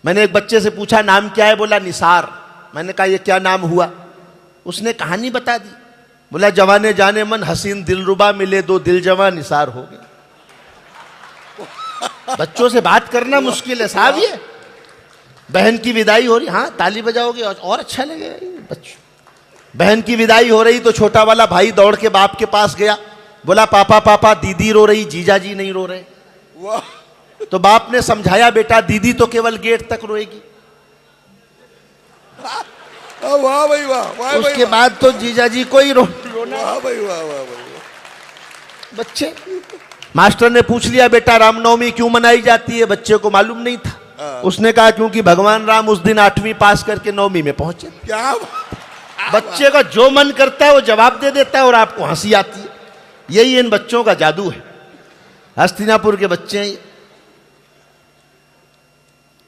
मैंने एक बच्चे से पूछा नाम क्या है, बोला निसार। मैंने कहा ये क्या नाम हुआ? उसने कहानी बता दी। बोला जवाने जाने मन हसीन दिलरुबा मिले दो दिल जवां निसार हो गए। बच्चों से बात करना मुश्किल है साहब। ये बहन की विदाई हो रही, हाँ ताली बजाओगे और अच्छा लगेगा। बच्चों बहन की विदाई हो रही तो छोटा वाला भाई दौड़ के बाप के पास गया, बोला पापा पापा दीदी रो रही, जीजा जी नहीं रो रहे। तो बाप ने समझाया बेटा दीदी तो केवल गेट तक रोएगी, वाह भाई वाह, उसके बाद तो जीजा जी को ही रोना। वाह भाई वाह, वाह भाई। बच्चे, मास्टर ने पूछ लिया बेटा रामनवमी क्यों मनाई जाती है? बच्चे को मालूम नहीं था। उसने कहा क्योंकि भगवान राम उस दिन 8वीं पास करके 9वीं में पहुंचे। क्या बच्चे का जो मन करता है वो जवाब दे देता है और आपको हंसी आती है। यही इन बच्चों का जादू है। हस्तिनापुर के बच्चे हैं।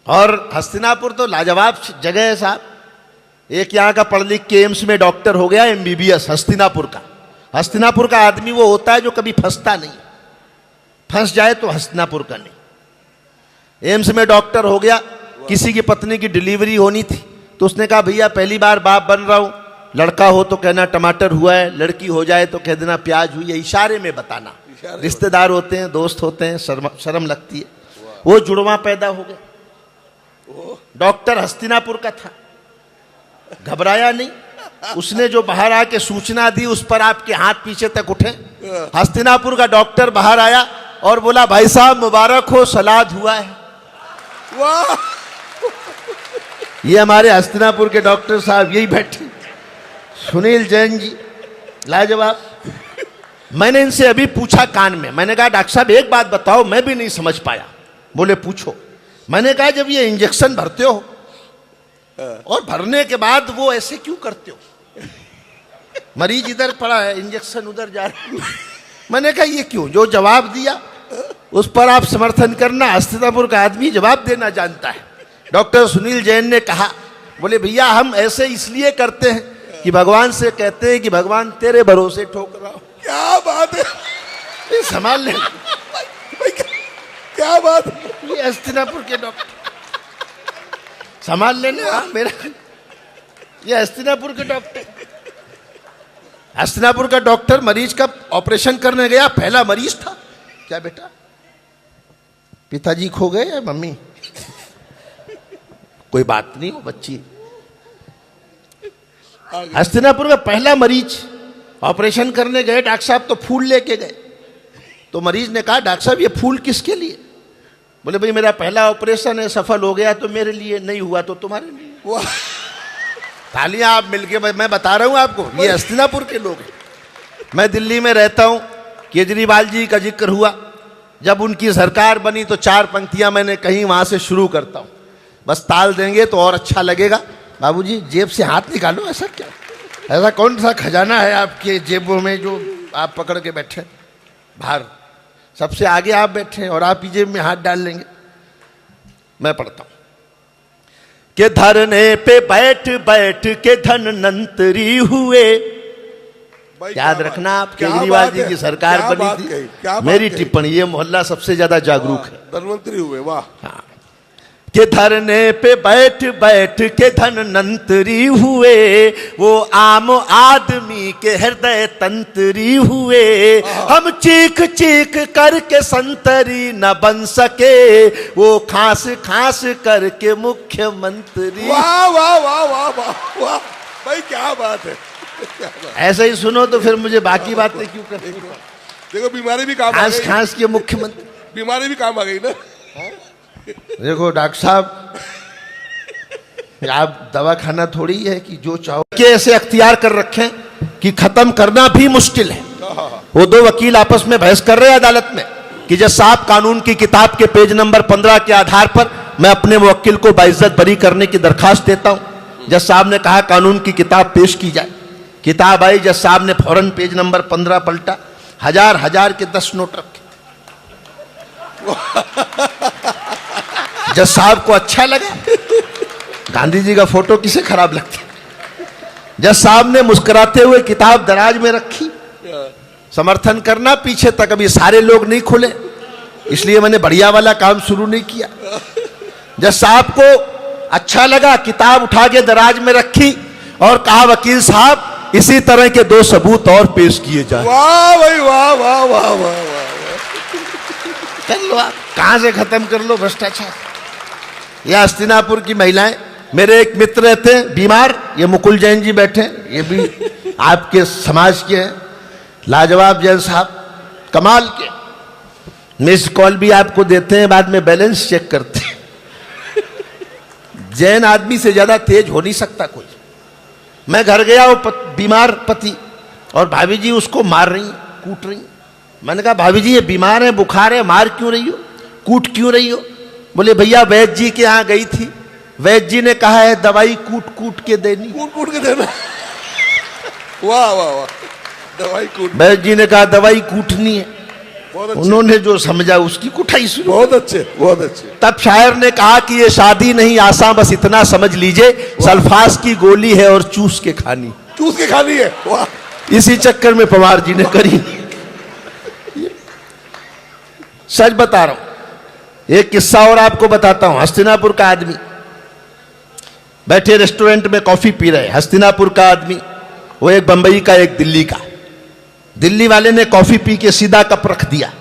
और हस्तिनापुर तो लाजवाब जगह है साहब। एक यहाँ का पढ़ लिख के एम्स में डॉक्टर हो गया, MBBS हस्तिनापुर का। हस्तिनापुर का आदमी वो होता है जो कभी फंसता नहीं, फंस जाए तो हस्तिनापुर का नहीं। एम्स में डॉक्टर हो गया। किसी की पत्नी की डिलीवरी होनी थी तो उसने कहा भैया पहली बार बाप बन रहा हूं, लड़का हो तो कहना टमाटर हुआ है, लड़की हो जाए तो कह देना प्याज हुई है, इशारे में बताना। रिश्तेदार होते हैं, दोस्त होते हैं, शर्म लगती है। वो जुड़वा पैदा हो गया। डॉक्टर हस्तिनापुर का था, घबराया नहीं। उसने जो बाहर आके सूचना दी उस पर आपके हाथ पीछे तक उठे। हस्तिनापुर का डॉक्टर बाहर आया और बोला भाई साहब मुबारक हो, सलाद हुआ है। वाह, ये हमारे हस्तिनापुर के डॉक्टर साहब यही बैठे, सुनील जैन जी, लाजवाब। मैंने इनसे अभी पूछा कान में, मैंने कहा डॉक्टर साहब एक बात बताओ, मैं भी नहीं समझ पाया। बोले पूछो। मैंने कहा जब ये इंजेक्शन भरते हो और भरने के बाद वो ऐसे क्यों करते हो? मरीज इधर पड़ा है, इंजेक्शन उधर जा रहा है। मैंने कहा ये क्यों? जो जवाब दिया उस पर आप समर्थन करना। हस्तिनापुर का आदमी जवाब देना जानता है। डॉक्टर सुनील जैन ने कहा, बोले भैया हम ऐसे इसलिए करते हैं कि भगवान से कहते हैं कि भगवान तेरे भरोसे ठोक रहा हूं। क्या बात है, संभाल ले। क्या बात है। ये हस्तिनापुर के डॉक्टर संभाल लेना मेरा। ये हस्तिनापुर के डॉक्टर, हस्तिनापुर का डॉक्टर मरीज का ऑपरेशन करने गया, पहला मरीज था। क्या बेटा पिताजी खो गए या मम्मी? कोई बात नहीं, वो बच्ची। हस्तिनापुर में पहला मरीज ऑपरेशन करने गए, डॉक्टर साहब तो फूल लेके गए। तो मरीज ने कहा डॉक्टर साहब ये फूल किसके लिए? बोले भाई मेरा पहला ऑपरेशन है, सफल हो गया तो मेरे लिए, नहीं हुआ तो तुम्हारे लिए। तालियां आप मिलके, मैं बता रहा हूं आपको, ये हस्तिनापुर के लोग हैं। मैं दिल्ली में रहता हूं, केजरीवाल जी का जिक्र हुआ। जब उनकी सरकार बनी तो 4 पंक्तियां मैंने कहीं वहां से शुरू करता हूं, बस ताल देंगे तो और अच्छा लगेगा। बाबूजी जेब से हाथ निकालो, ऐसा क्या, ऐसा कौन सा खजाना है आपके जेबों में जो आप पकड़ के बैठे? बाहर सबसे आगे आप बैठे और आप ही जेब में हाथ डाल लेंगे। मैं पढ़ता हूं कि धरने पे बैठ बैठ के धनवंतरी हुए। याद रखना आप, केजरीवाल जी की सरकार बनी थी। मेरी टिप्पणी, ये मोहल्ला सबसे ज्यादा जागरूक है। धनवंतरी हुए, वाह। हाँ, कि धरने पे बैठ बैठ के धनवंतरी हुए, वो आम आदमी के हृदय तंत्री हुए। हम चीख चीख करके संतरी न बन सके, वो खास खास करके मुख्यमंत्री। वाह वाह वाह वाह वाह वाह भाई, क्या बात है। ऐसे ही सुनो तो फिर मुझे बाकी बातें क्यों करनी? देखो बीमारी भी काम आ खास गई, खास के मुख्यमंत्री, बीमारी भी काम आ गई ना। देखो डॉक्टर साहब, आप दवा खाना थोड़ी है कि जो चाहो कि ऐसे अख्तियार कर रखें कि खत्म करना भी मुश्किल है। वो 2 वकील आपस में बहस कर रहे हैं अदालत में कि जज साहब कानून की किताब के पेज नंबर 15 के आधार पर मैं अपने मुवक्किल को बाइज्जत बरी करने की दरखास्त देता हूं। जज साहब ने कहा कानून की किताब पेश की जाए। किताब आई, जज साहब ने फौरन पेज नंबर 15 पलटा, हजार के 10 नोट रखे। जज साहब को अच्छा लगा। गांधी जी का फोटो किसे खराब लगता? जज साहब ने मुस्कुराते हुए किताब दराज में रखी। समर्थन करना पीछे तक, अभी सारे लोग नहीं खुले, इसलिए मैंने बढ़िया वाला काम शुरू नहीं किया। जज साहब को अच्छा लगा, किताब उठा के दराज में रखी और कहा वकील साहब इसी तरह के 2 सबूत और पेश किए जाए। वाह भाई वाह वाह वाह वाह वाह। कर लो आप, कहां से खत्म कर लो भ्रष्टाचार। यह हस्तिनापुर की महिलाएं, मेरे एक मित्र रहते हैं बीमार, ये मुकुल जैन जी बैठे, ये भी आपके समाज के हैं, लाजवाब जैन साहब, कमाल के। मिस कॉल भी आपको देते हैं, बाद में बैलेंस चेक करते हैं। जैन आदमी से ज्यादा तेज हो नहीं सकता कोई। मैं घर गया, वो बीमार पति और भाभी जी उसको मार रही, कूट रही। मैंने कहा भाभी जी ये बीमार है, बुखार है, मार क्यों रही हो, कूट क्यों रही हो? बोले भैया वैद्य जी के यहाँ गई थी, वैद्य जी ने कहा है दवाई कूट कूट के देनी। कूट कूट के देना। वाह वाह वाह, दवाई कूट। वैद्य जी ने कहा दवाई कूटनी है, बहुत अच्छे, उन्होंने जो समझा उसकी कुटाई शुरू। बहुत अच्छे बहुत अच्छे। तब शायर ने कहा कि ये शादी नहीं आसान, बस इतना समझ लीजिए सल्फास की गोली है और चूस के खानी। चूस के खानी है। वाह, इसी चक्कर में पवार जी ने करी। सच बता रहा हूं, एक किस्सा और आपको बताता हूं। हस्तिनापुर का आदमी बैठे रेस्टोरेंट में कॉफी पी रहे, हस्तिनापुर का आदमी, वो एक बंबई का एक दिल्ली का। दिल्ली वाले ने कॉफी पी के सीधा कप रख दिया,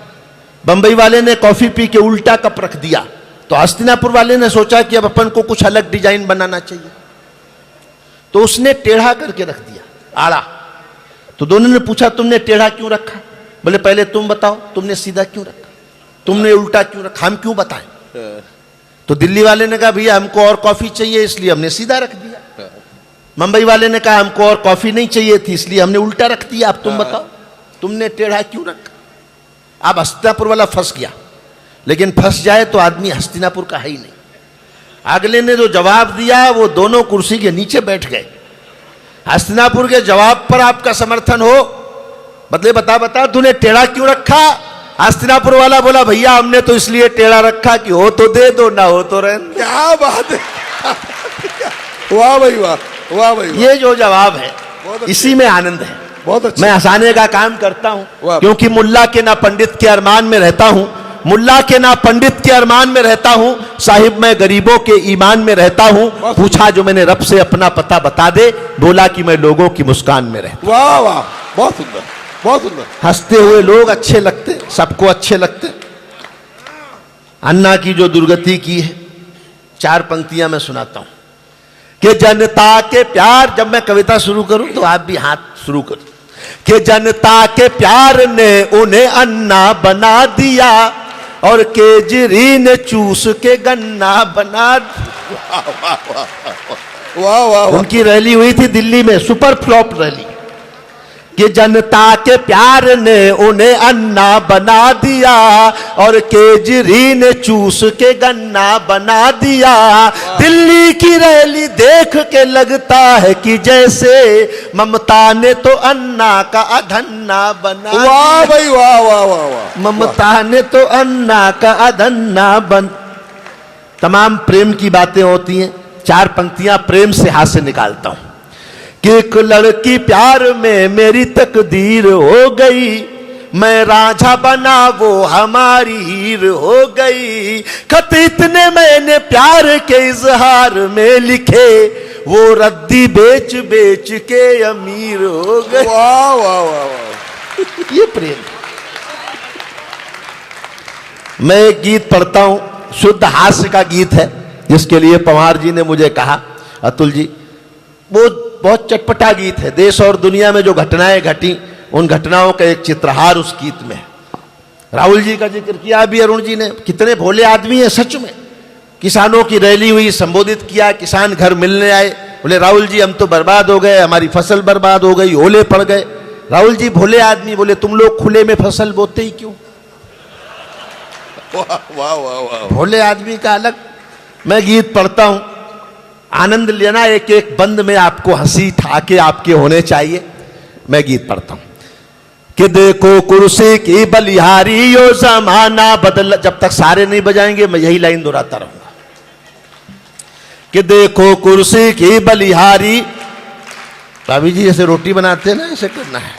बंबई वाले ने कॉफी पी के उल्टा कप रख दिया। तो हस्तिनापुर वाले ने सोचा कि अब अपन को कुछ अलग डिजाइन बनाना चाहिए, तो उसने टेढ़ा करके रख दिया आड़ा। तो दोनों ने पूछा तुमने टेढ़ा क्यों रखा? बोले पहले तुम बताओ तुमने सीधा क्यों रखा, तुमने उल्टा क्यों रखा, हम क्यों बताएं? तो दिल्ली वाले ने कहा भैया हमको और कॉफी चाहिए इसलिए हमने सीधा रख दिया। मुंबई वाले ने कहा हमको और कॉफी नहीं चाहिए थी इसलिए हमने उल्टा रख दिया, अब तुम बताओ तुमने टेढ़ा क्यों रखा। अब हस्तिनापुर वाला फंस गया, लेकिन फंस जाए तो आदमी हस्तिनापुर का है ही नहीं। अगले ने जो जवाब दिया वो दोनों कुर्सी के नीचे बैठ गए। हस्तिनापुर के जवाब पर आपका समर्थन हो, बदले बता बता तूने टेढ़ा क्यों रखा? हस्तिनापुर वाला बोला भैया हमने तो इसलिए टेढ़ा रखा कि हो तो दे दो, ना हो तो रहने। क्या बात है। वाह भाई वाह, वाह भाई वाह। ये जो जवाब है इसी में आनंद है। बहुत अच्छा। मैं हंसाने का काम करता हूं वाह। क्योंकि मुल्ला के ना पंडित के अरमान में रहता हूं, मुल्ला के ना पंडित के अरमान में रहता हूं, साहिब मैं गरीबों के ईमान में रहता हूं। पूछा जो मैंने रब से अपना पता बता दे, बोला कि मैं लोगों की मुस्कान में रहता। वाह वाह, बहुत सुंदर बहुत सुंदर। हंसते हुए लोग अच्छे लगते, सबको अच्छे लगते। अन्ना की जो दुर्गति की है, 4 पंक्तियां मैं सुनाता हूं कि जनता के प्यार, जब मैं कविता शुरू करूं तो आप भी हाथ शुरू करो, कि जनता के प्यार ने उन्हें अन्ना बना दिया और केजरी ने चूस के गन्ना बना दिया। वाह वाह, उनकी रैली हुई थी दिल्ली में, सुपर फ्लॉप रैली, कि जनता के प्यार ने उन्हें अन्ना बना दिया और केजरी ने चूस के गन्ना बना दिया। दिल्ली की रैली देख के लगता है कि जैसे ममता ने तो अन्ना का अधन्ना बना दिया। वाह भाई वाह वाह वाह वाह। ममता ने तो अन्ना का अधन्ना बन। तमाम प्रेम की बातें होती हैं, 4 पंक्तियां प्रेम से हाथ से निकालता हूं कि एक लड़की प्यार में मेरी तकदीर हो गई, मैं रांझा बना वो हमारी हीर हो गई। खत इतने मैंने प्यार के इजहार में लिखे, वो रद्दी बेच बेच के अमीर हो गए। वाह वाह वाह वाह। ये प्रेम। मैं एक गीत पढ़ता हूं, शुद्ध हास्य का गीत है, जिसके लिए पवार जी ने मुझे कहा अतुल जी वो बहुत चटपटा गीत है, देश और दुनिया में जो घटनाएं घटी उन घटनाओं का एक चित्रहार उस गीत में है। राहुल जी का जिक्र किया अभी अरुण जी ने, कितने भोले आदमी हैं सच में। किसानों की रैली हुई, संबोधित किया, किसान घर मिलने आए, बोले राहुल जी हम तो बर्बाद हो गए, हमारी फसल बर्बाद हो गई, ओले पड़ गए। राहुल जी भोले आदमी, बोले तुम लोग खुले में फसल बोते ही क्यों? वाह वाह वाह वाह। भोले आदमी का अलग। मैं गीत पढ़ता हूं, आनंद लेना, एक एक बंद में आपको हंसी ठाके आपके होने चाहिए। मैं गीत पढ़ता हूं कि देखो कुर्सी की बलिहारी यो जमाना बदल। जब तक सारे नहीं बजाएंगे मैं यही लाइन दोहराता रहूंगा कि देखो कुर्सी की बलिहारी। भाभी जी जैसे रोटी बनाते हैं ना, ऐसे करना है।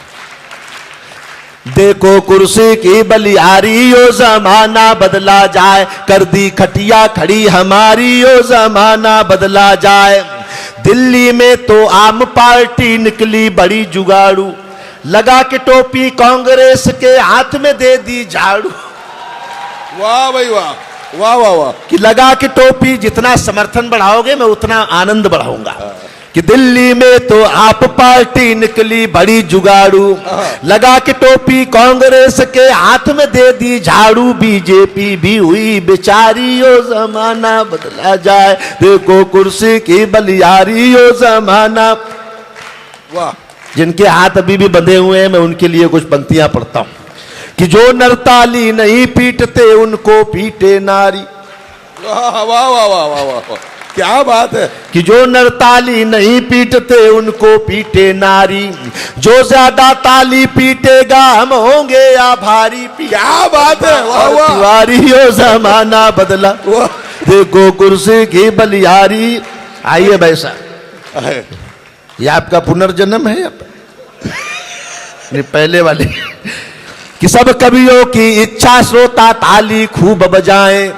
देखो कुर्सी की बलियारी, यो जमाना बदला जाए, कर दी खटिया खड़ी हमारी, यो जमाना बदला जाए। दिल्ली में तो आम पार्टी निकली बड़ी जुगाड़ू, लगा के टोपी कांग्रेस के हाथ में दे दी झाड़ू। वाह भाई वाह, वाह वाह वाह। कि लगा के टोपी, जितना समर्थन बढ़ाओगे मैं उतना आनंद बढ़ाऊंगा। कि दिल्ली में तो आप पार्टी निकली बड़ी जुगाड़ू, लगा के टोपी कांग्रेस के हाथ में दे दी झाड़ू, बीजेपी भी हुई बेचारी, यो जमाना बदला जाए, देखो कुर्सी की बलियारी, यो जमाना। वाह। जिनके हाथ अभी भी बंधे हुए हैं मैं उनके लिए कुछ पंक्तियां पढ़ता हूं। कि जो नरताली नहीं पीटते उनको पीटे नारी। वाह वाह वाह वाह वाह वाह, क्या बात है। कि जो नरताली नहीं पीटते उनको पीटे नारी, जो ज्यादा ताली पीटेगा हम होंगे आभारी। क्या बात है, वाह वाह। तिवारी यो जमाना बदला, देखो कुर्सी की बलियारी। आइए भाई साहब, ये आपका पुनर्जन्म है नहीं पहले वाले। कि सब कवियों की इच्छा श्रोता ताली खूब बजाएं,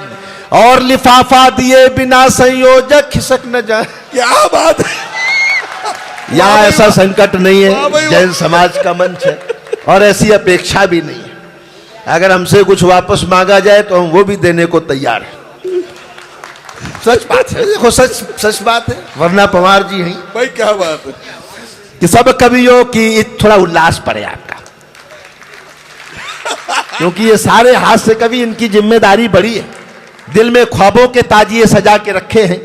और लिफाफा दिए बिना संयोजक खिसक न जाए। क्या बात है। यहाँ ऐसा संकट नहीं है, जैन समाज का मंच है और ऐसी अपेक्षा भी नहीं है। अगर हमसे कुछ वापस मांगा जाए तो हम वो भी देने को तैयार हैं। सच बात है, देखो सच सच बात है, वरना पवार जी हैं भाई। क्या बात है। कि सब कवियों की थोड़ा उल्लास पड़े आपका, क्योंकि ये सारे हास्य कवि, इनकी जिम्मेदारी बड़ी है। दिल में ख्वाबों के ताजिए सजा के रखे हैं,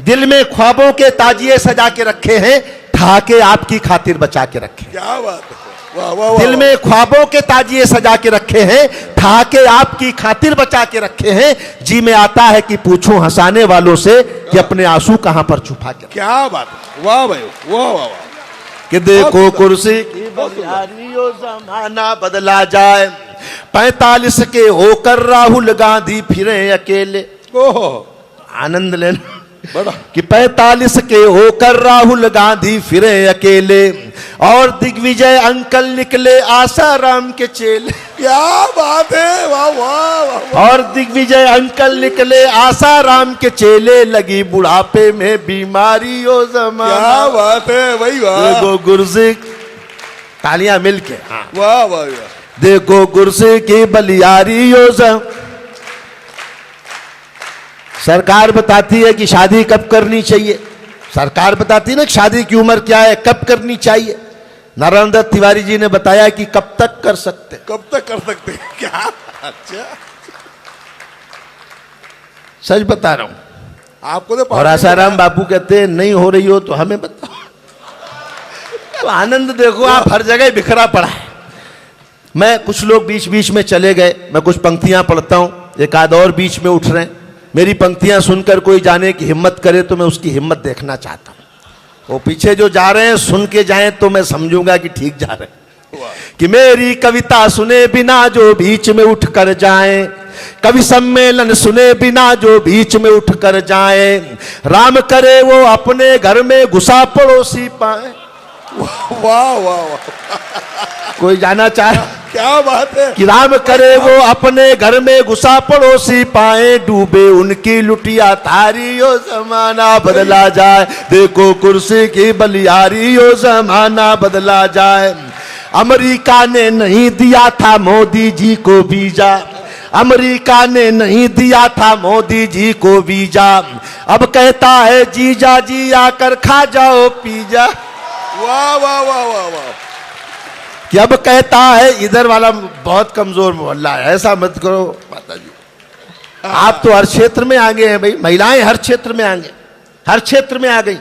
दिल में ख्वाबों के ताजिए सजा के रखे हैं, ठाके आपकी खातिर बचा के रखे। क्या बात है, वाह वाह। दिल में ख्वाबों के ताजिए सजा के रखे हैं, ठाके आपकी खातिर बचा के रखे हैं। जी में आता है कि पूछूं हंसाने वालों से कि अपने आंसू कहां पर छुपा के। क्या बात है, वाह भाई वाह वाह वाह। कि देखो कुर्सी की बलियारी, यो जमाना बदला जाए, 45 के होकर राहुल गांधी फिरे अकेले। ओहो, आनंद लेना बड़ा। कि 45 के होकर राहुल गांधी फिरे अकेले, और दिग्विजय अंकल निकले आसाराम के चेले। क्या बात है, वाह वाह वाह। और दिग्विजय अंकल निकले आसाराम के चेले, लगी बुढ़ापे में बीमारी, ओ जमाना। क्या बात है भाई, वाह। देखो कुर्सी, तालियां मिलके, हाँ वाह वाह वाह। देखो कुर्सी की बलियारी, यो सरकार बताती है कि शादी कब करनी चाहिए, सरकार बताती है ना शादी की उम्र क्या है, कब करनी चाहिए। नारायण दत्त तिवारी जी ने बताया कि कब तक कर सकते, कब तक कर सकते। क्या, अच्छा सच बता रहा हूं आपको तो। और आसाराम बापू कहते हैं नहीं हो रही हो तो हमें बताओ। तो आनंद देखो आप हर जगह बिखरा पड़ा है। मैं, कुछ लोग बीच बीच में चले गए, मैं कुछ पंक्तियां पढ़ता हूं, एक आध और बीच में उठ रहे हैं। मेरी पंक्तियां सुनकर कोई जाने की हिम्मत करे तो मैं उसकी हिम्मत देखना चाहता हूं। वो पीछे जो जा रहे हैं सुन के जाएं तो मैं समझूंगा कि ठीक जा रहे हैं। कि मेरी कविता सुने बिना जो बीच में उठ कर जाएं, कवि सम्मेलन सुने बिना जो बीच में उठ कर जाएं, राम करे वो अपने घर में घुसा पड़ोसी पाए। वाह वाह वाह। कोई जाना चाहे, क्या बात है। कि राम करे वो अपने घर में घुसा पड़ोसी पाए, डूबे उनकी लुटिया थारी, यो जमाना बदला जाए, देखो कुर्सी की बलियारी, यो जमाना बदला जाए। अमेरिका ने नहीं दिया था मोदी जी को वीजा, अमेरिका ने नहीं दिया था मोदी जी को वीजा, अब कहता है जीजा जी आकर खा जाओ पिज्जा। वाह वाह वाह वाह वाह। कि अब कहता है, इधर वाला बहुत कमजोर मोहल्ला है, ऐसा मत करो माता जी। आप तो हर क्षेत्र में आगे हैं भाई, महिलाएं हर क्षेत्र में आगे, हर क्षेत्र में आ गई,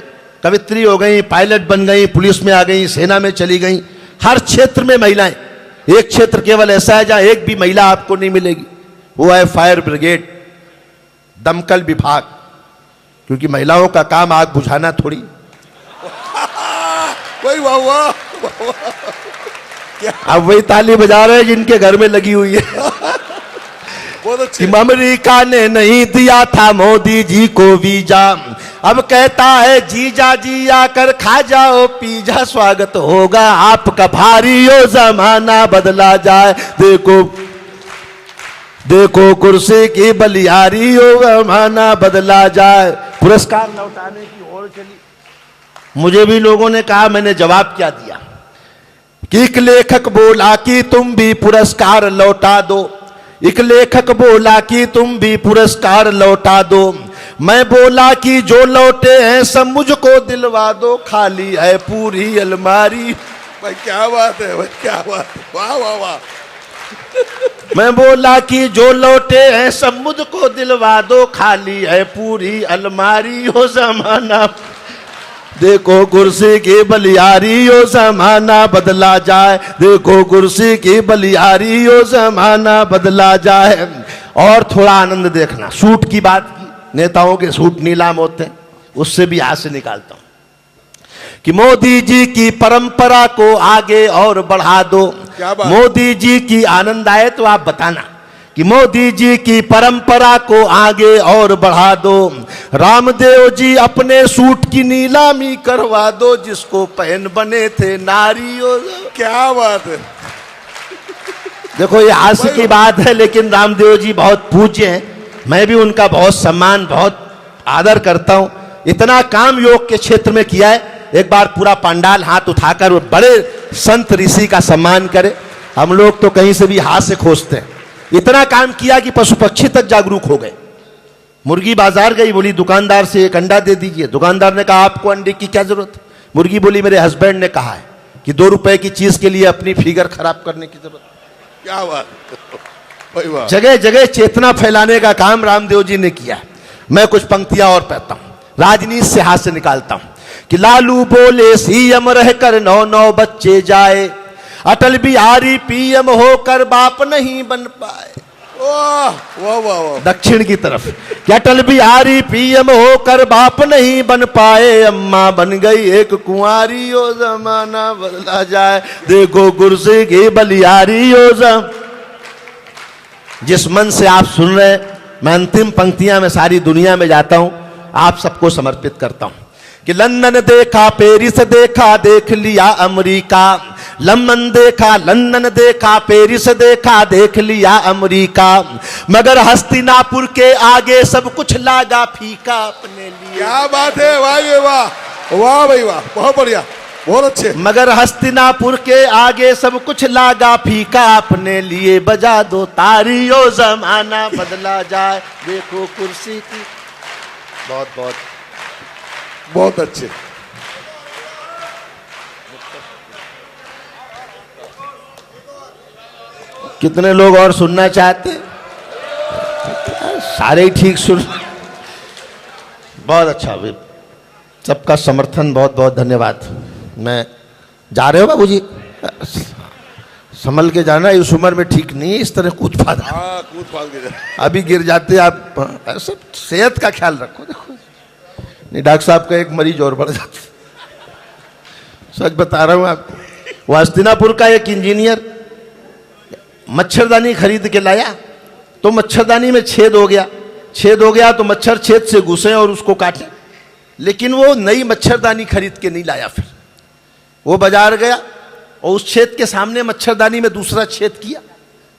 कवित्री हो गई, पायलट बन गई, पुलिस में आ गई, सेना में चली गई, हर क्षेत्र में महिलाएं। एक क्षेत्र केवल ऐसा है जहां एक भी महिला आपको नहीं मिलेगी, वो है फायर ब्रिगेड, दमकल विभाग, क्योंकि महिलाओं का काम आग बुझाना थोड़ी। वाह वाह वाह। अब वही ताली बजा रहे हैं जिनके घर में लगी हुई है। बहुत अच्छे। कि अमेरिका ने नहीं दिया था मोदी जी को वीजा, अब कहता है जीजा जी आकर खा जाओ पिज्जा, स्वागत होगा आपका भारी, ओ जमाना बदला जाए, देखो देखो कुर्सी की बलियारी, ओ जमाना बदला जाए। पुरस्कार लौटाने की ओर चली। मुझे भी लोगों ने कहा, मैंने जवाब क्या दिया कि एक लेखक बोला कि तुम भी पुरस्कार लौटा दो, एक लेखक बोला कि तुम भी पुरस्कार लौटा दो, मैं बोला कि जो लौटे हैं सब मुझको दिलवा दो, खाली है पूरी अलमारी। भाई क्या बात है, भाई क्या बात है, वाह वाह वाह। मैं बोला कि जो लौटे हैं सब मुझको दिलवा दो, खाली है पूरी अलमारी, हो जमाना देखो कुर्सी की बलियारी, ओ जमाना बदला जाए, देखो कुर्सी की बलियारी, ओ जमाना बदला जाए। और थोड़ा आनंद देखना, सूट की बात की, नेताओं के सूट नीलाम होते हैं, उससे भी हाथ से निकालता हूं कि मोदी जी की परंपरा को आगे और बढ़ा दो। क्या बात? मोदी जी की आनंद आए तो आप बताना कि मोदी जी की परंपरा को आगे और बढ़ा दो, रामदेव जी अपने सूट की नीलामी करवा दो, जिसको पहन बने थे नारियों। क्या बात है। देखो ये हास्य की बात है, लेकिन रामदेव जी बहुत पूज्य हैं, मैं भी उनका बहुत सम्मान बहुत आदर करता हूं। इतना काम योग के क्षेत्र में किया है, एक बार पूरा पंडाल हाथ उठाकर बड़े संत ऋषि का सम्मान करे। हम लोग तो कहीं से भी हाथ से खोजते हैं। इतना काम किया कि पशु पक्षी तक जागरूक हो गए। मुर्गी बाजार गई, बोली दुकानदार से एक अंडा दे दीजिए। दुकानदार ने कहा आपको अंडे की क्या जरूरत है? मुर्गी बोली मेरे हस्बैंड ने कहा है कि 2 रुपए की चीज के लिए अपनी फिगर खराब करने की जरूरत। क्या बात, भाई वाह। जगह जगह चेतना फैलाने का काम रामदेव जी ने किया। मैं कुछ पंक्तियां और पढ़ता हूं, राजनीति से हाथ से निकालता हूं कि लालू बोले सीएम रहकर 9 बच्चे जाए, अटल बिहारी पीएम होकर बाप नहीं बन पाए। वाह वाह वाह वाह। दक्षिण की तरफ कि अटल बिहारी पीएम होकर बाप नहीं बन पाए, अम्मा बन गई एक कुंवारी, ओ जमाना बदला जाए, देखो कुर्सी की बलियारी, ओ जिस मन से आप सुन रहे हैं, मैं अंतिम पंक्तियां में सारी दुनिया में जाता हूं, आप सबको समर्पित करता हूं कि लंदन देखा, पेरिस देखा, देख लिया अमेरिका, लंदन देखा, लंदन देखा, पेरिस देखा, देख लिया अमेरिका, मगर हस्तिनापुर के आगे सब कुछ लागा फीका अपने लिए। क्या बात है, वाह वाह वाह भाई वाह, बहुत बढ़िया, बहुत अच्छे। मगर हस्तिनापुर के आगे सब कुछ लागा फीका अपने लिए, बजा दो तारी, ओ जमाना बदला जाए, देखो कुर्सी की। बहुत बहुत बहुत अच्छे। कितने लोग और सुनना चाहते? सारे ही ठीक सुन। बहुत अच्छा, सबका समर्थन, बहुत बहुत धन्यवाद। मैं जा रहे हो बाबूजी? संभल के जाना, इस उम्र में ठीक नहीं है इस तरह कूद फाद। हाँ, कूद फाद के अभी गिर जाते आप। सब सेहत का ख्याल रखो। देखो नहीं, डॉक्टर साहब का एक मरीज और बढ़ जाता। सच बता रहा हूं आपको। हस्तिनापुर का एक इंजीनियर मच्छरदानी खरीद के लाया, तो मच्छरदानी में छेद हो गया। छेद हो गया तो मच्छर छेद से घुसे और उसको काटे, लेकिन वो नई मच्छरदानी खरीद के नहीं लाया। फिर वो बाजार गया और उस छेद के सामने मच्छरदानी में दूसरा छेद किया,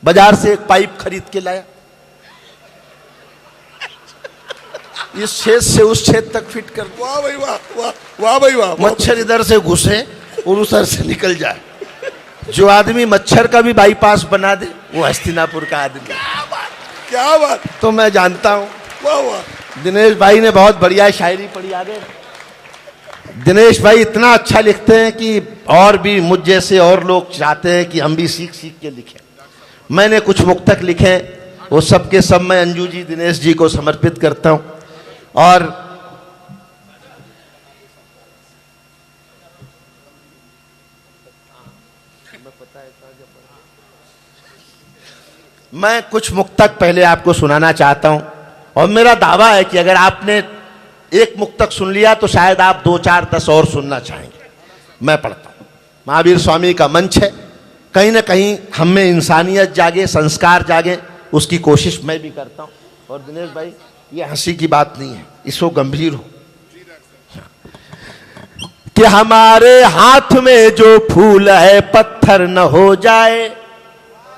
बाजार से एक पाइप खरीद के लाया, इस छेद से उस छेद तक फिट कर। वाह भाई वाह, वाह वाह भाई वाह। मच्छर इधर से घुसे और उधर से निकल जाए। जो आदमी मच्छर का भी बाईपास बना दे वो हस्तिनापुर का आदमी। क्या बात। तो मैं जानता हूं। वाह वाह। दिनेश भाई ने बहुत बढ़िया शायरी पढ़ी। आगे दिनेश भाई इतना अच्छा लिखते हैं कि और भी मुझ जैसे और लोग चाहते हैं कि हम भी सीख सीख के लिखें। मैंने कुछ मुक्तक लिखे, वो सब के सब मैं अंजू जी, दिनेश जी को समर्पित करता हूं। और मैं कुछ मुक्तक पहले आपको सुनाना चाहता हूं, और मेरा दावा है कि अगर आपने एक मुक्तक सुन लिया तो शायद आप 2, 4, 10 और सुनना चाहेंगे। मैं पढ़ता हूं। महावीर स्वामी का मंच है, कहीं ना कहीं हम में इंसानियत जागे, संस्कार जागे, उसकी कोशिश मैं भी करता हूँ। और दिनेश भाई, ये हंसी की बात नहीं है, इसको गंभीर हो कि हमारे हाथ में जो फूल है पत्थर न हो जाए।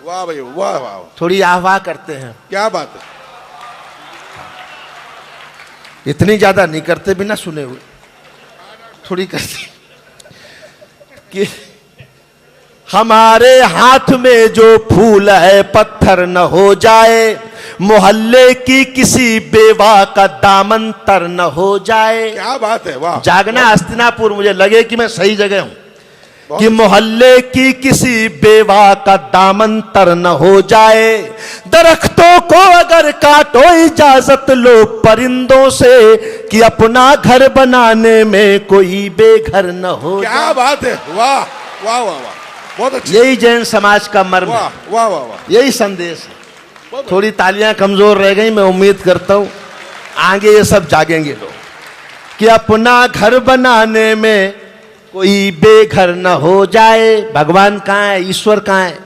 वाह भाई, वाह वाह, थोड़ी आह्वाह करते हैं, क्या बात है। इतनी ज्यादा नहीं करते बिना सुने हुए, थोड़ी करते कि हमारे हाथ में जो फूल है पत्थर न हो जाए, मोहल्ले की किसी बेवा का दामन तर न हो जाए। क्या बात है, वाह। जागना हस्तिनापुर, मुझे लगे कि मैं सही जगह हूं कि मोहल्ले की किसी बेवा का दामन तर न हो जाए। दरख्तों को अगर काटो इजाजत लो परिंदों से कि अपना घर बनाने में कोई बेघर न हो क्या जाए। बात है, वाह वाह वाह वाह, बहुत अच्छा। यही जैन समाज का मर्म वाह है, वाह वाह वाह, यही संदेश है। बहुत थोड़ी तालियां कमजोर रह गई, मैं उम्मीद करता हूं आगे ये सब जागेंगे लोग कि अपना घर बनाने में कोई बेघर न हो जाए। भगवान कहाँ है, ईश्वर कहाँ है?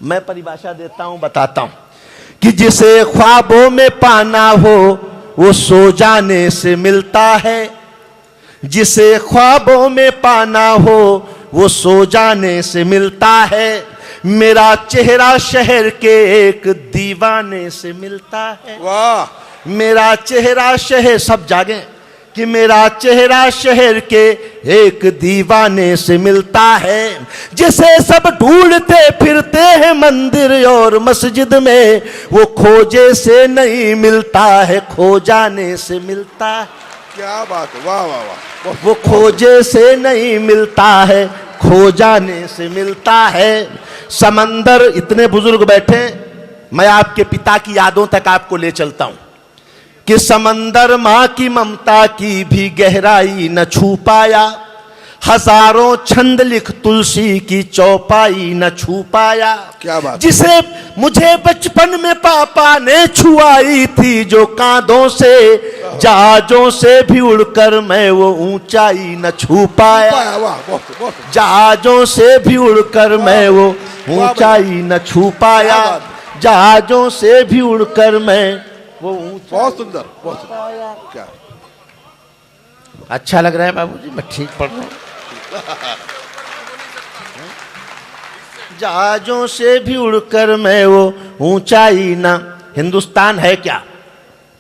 मैं परिभाषा देता हूं, बताता हूं कि जिसे ख्वाबों में पाना हो वो सो जाने से मिलता है। जिसे ख्वाबों में पाना हो वो सो जाने से मिलता है। मेरा चेहरा शहर के एक दीवाने से मिलता है। वाह, मेरा चेहरा शहर, सब जागे कि मेरा चेहरा शहर के एक दीवाने से मिलता है। जिसे सब ढूंढते फिरते हैं मंदिर और मस्जिद में, वो खोजे से नहीं मिलता है, खो जाने से मिलता है। क्या बात है, वाह वाह वाह, वो खोजे से नहीं मिलता है, खो जाने से मिलता है। समंदर, इतने बुजुर्ग बैठे, मैं आपके पिता की यादों तक आपको ले चलता हूं कि समंदर मां की ममता की भी गहराई न छू पाया। हजारों छंद लिख तुलसी की चौपाई न छू पाया। क्या बात। जिसे मुझे बचपन में पापा ने छुआई थी जो कांधों से, जहाजों से भी उड़कर मैं वो ऊंचाई न छू पाया। वाह वाह, बहुत बहुत, जहाजों से भी उड़कर मैं वो ऊंचाई न छू पाया। जहाजों से भी उड़कर मैं वो ऊंचाई। बहुत सुंदर, बहुत सुंदर। क्या अच्छा लग रहा है बाबूजी, मैं ठीक पढ़ रहा हूँ। जहाजों से भी उड़कर मैं वो ऊंचाई ना। हिंदुस्तान है क्या?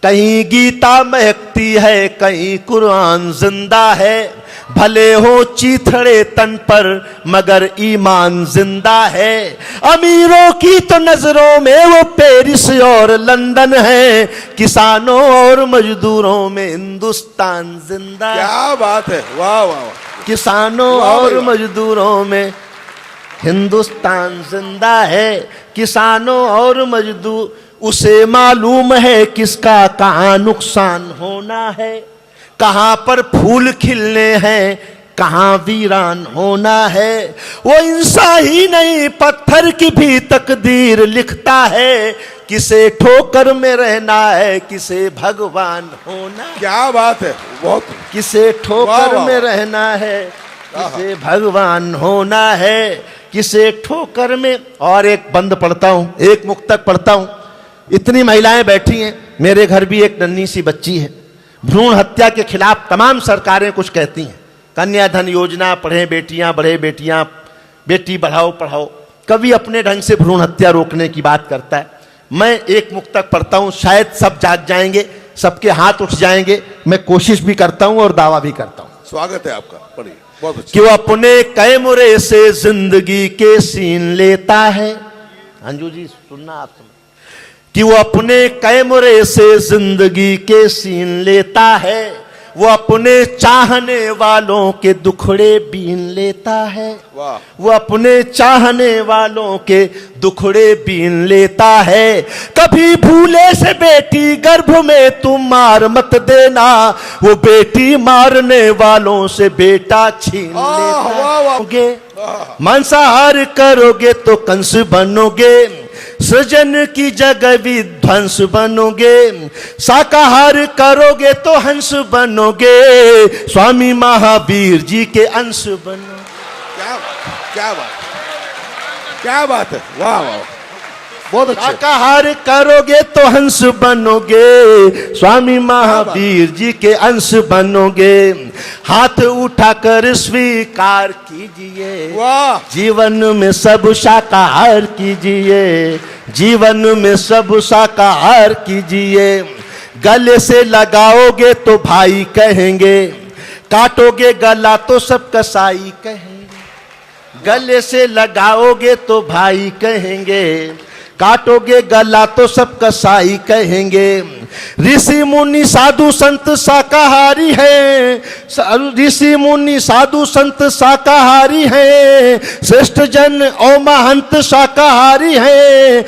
कहीं गीता महकती है, कहीं कुरान जिंदा है। भले हो चीथड़े तन पर मगर ईमान जिंदा है। अमीरों की तो नजरों में वो पेरिस और लंदन है, किसानों और मजदूरों में हिंदुस्तान जिंदा है। क्या बात है, वाह वाह वाह, किसानों और मजदूरों में हिंदुस्तान जिंदा है। किसानों और मजदूर, उसे मालूम है किसका कहाँ नुकसान होना है। कहाँ पर फूल खिलने हैं, कहाँ वीरान होना है। वो इंसान ही नहीं पत्थर की भी तकदीर लिखता है। किसे ठोकर में रहना है, किसे भगवान होना। क्या बात है, बहुत। किसे ठोकर में रहना है, किसे भगवान होना है। किसे ठोकर में। और एक बंद पढ़ता हूं, एक मुक्तक पढ़ता हूं। इतनी महिलाएं बैठी हैं, मेरे घर भी एक नन्ही सी बच्ची है। भ्रूण हत्या के खिलाफ तमाम सरकारें कुछ कहती हैं, कन्याधन योजना, पढ़े बेटियां बढ़े बेटियां, बेटी बढ़ाओ पढ़ाओ। कभी अपने ढंग से भ्रूण हत्या रोकने की बात करता है। मैं एक मुक्तक पढ़ता हूं, शायद सब जाग जाएंगे, सबके हाथ उठ जाएंगे। मैं कोशिश भी करता हूं और दावा भी करता हूं। स्वागत है आपका, पढ़िए, बहुत अच्छा। कि वो अपने कैमरे से जिंदगी के सीन लेता है। अंजू जी सुनना आप सुन। कि वो अपने कैमरे से जिंदगी के सीन लेता है। वो अपने चाहने वालों के दुखड़े बीन लेता है। वाह। वो अपने चाहने वालों के दुखड़े बीन लेता है। कभी भूले से बेटी गर्भ में तुम मार मत देना, वो बेटी मारने वालों से बेटा छीन लेता है। मांसाहार करोगे तो कंस बनोगे, सृजन की जगह विध्वंस बनोगे। शाकाहार करोगे तो हंस बनोगे, स्वामी महावीर जी के अंश बनोगे। क्या क्या बात, क्या बात है, वाह वाह, बहुत अच्छे। शाकाहार करोगे तो हंस बनोगे, स्वामी महावीर जी के अंश बनोगे। हाथ उठाकर स्वीकार कीजिए, वाह जीवन में सब शाकाहार कीजिए, जीवन में सब शाकाहार कीजिए। गले से लगाओगे तो भाई कहेंगे, काटोगे गला तो सब कसाई कहेंगे। गले से लगाओगे तो भाई कहेंगे, काटोगे गला तो सब कसाई कहेंगे। ऋषि मुनि साधु संत शाकाहारी है, ऋषि मुनि साधु संत शाकाहारी है, श्रेष्ठ जन और महंत शाकाहारी है।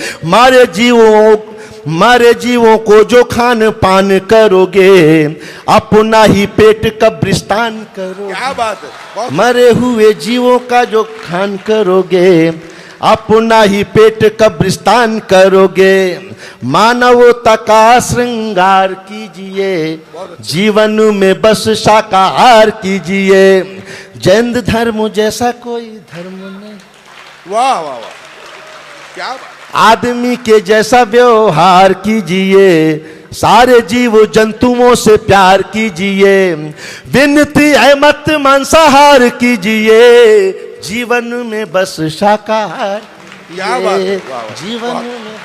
मारे जीवों को जो खान पान करोगे, अपना ही पेट कब्रिस्तान करोगे। क्या बात है, बहुत मरे हुए जीवों का जो खान करोगे, अपना ही पेट कब्रिस्तान करोगे। मानवता का श्रृंगार कीजिए, जीवन में बस शाकाहार कीजिए। जैन धर्म जैसा कोई धर्म नहीं, वाह वाह वाह, क्या बात। आदमी के जैसा व्यवहार कीजिए, सारे जीव जंतुओं से प्यार कीजिए। विनती है मत मांसाहार कीजिए, जीवन में बस शाकाहार क्या बात है, वाह, वाह, जीवन वाह। में